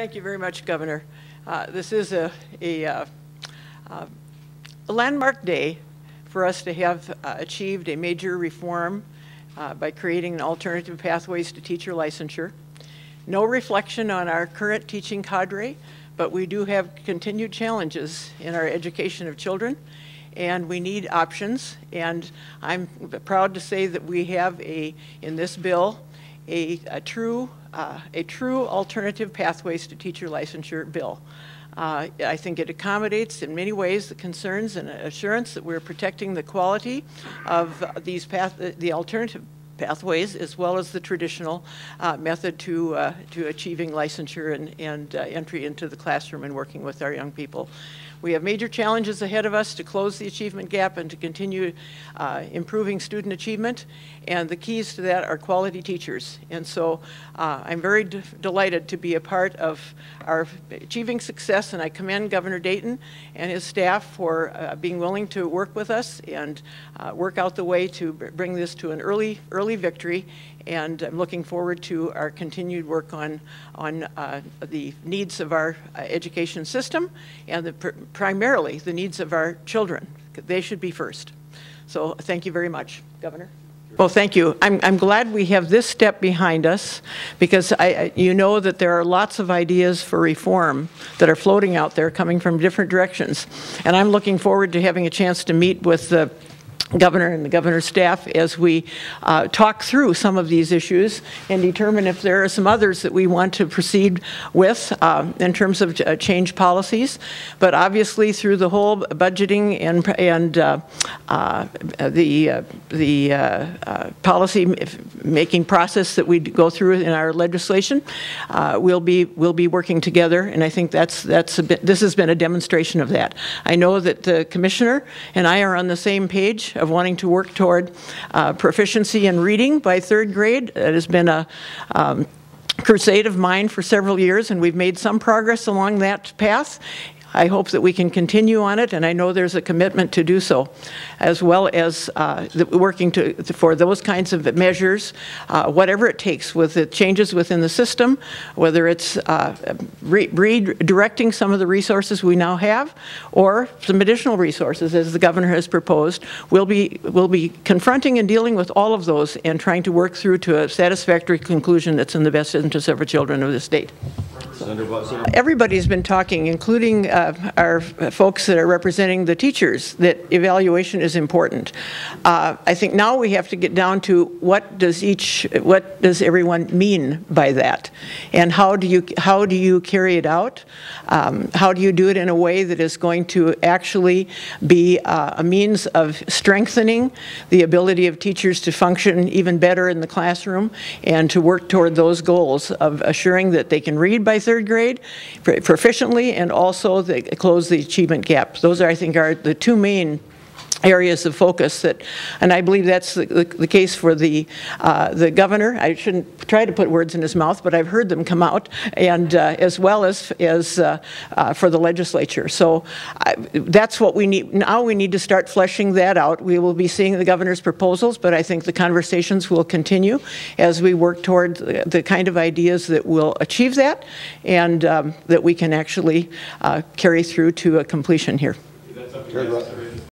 Thank you very much, Governor. This is a landmark day for us to have achieved a major reform by creating an alternative pathways to teacher licensure. No reflection on our current teaching cadre, but we do have continued challenges in our education of children, and we need options. And I'm proud to say that we have in this bill a true alternative pathways to teacher licensure bill. I think it accommodates in many ways the concerns and assurance that we're protecting the quality of the alternative pathways as well as the traditional method to achieving licensure and entry into the classroom and working with our young people. We have major challenges ahead of us to close the achievement gap and to continue improving student achievement, and the keys to that are quality teachers. And so I'm very delighted to be a part of our achieving success, and I commend Governor Dayton and his staff for being willing to work with us and work out the way to bring this to an early victory. And I'm looking forward to our continued work on the needs of our education system and primarily the needs of our children. They should be first. So thank you very much, Governor. Well, thank you. I'm glad we have this step behind us because you know that there are lots of ideas for reform that are floating out there coming from different directions. And I'm looking forward to having a chance to meet with the Governor and the Governor's staff as we talk through some of these issues and determine if there are some others that we want to proceed with in terms of change policies. But obviously through the whole budgeting and the policy making process that we go through in our legislation, we'll be working together, and I think this has been a demonstration of that. I know that the Commissioner and I are on the same page of wanting to work toward proficiency in reading by 3rd grade. It has been a crusade of mine for several years, and we've made some progress along that path. I hope that we can continue on it, and I know there's a commitment to do so, as well as working for those kinds of measures, whatever it takes with the changes within the system, whether it's redirecting some of the resources we now have, or some additional resources, as the Governor has proposed. We'll be confronting and dealing with all of those and trying to work through to a satisfactory conclusion that's in the best interest of our children of the state. Everybody's been talking, including our folks that are representing the teachers, that evaluation is important. I think now we have to get down to what does everyone mean by that, and how do you carry it out? How do you do it in a way that is going to actually be a means of strengthening the ability of teachers to function even better in the classroom and to work toward those goals of assuring that they can read by 3rd grade proficiently and also close the achievement gap. Those I think are the two main areas of focus and I believe that's the case for the Governor. I shouldn't try to put words in his mouth, but I've heard them come out, and as well as for the legislature. So that's what we need. Now we need to start fleshing that out. We will be seeing the Governor's proposals, but I think the conversations will continue as we work toward the kind of ideas that will achieve that and that we can actually carry through to a completion here.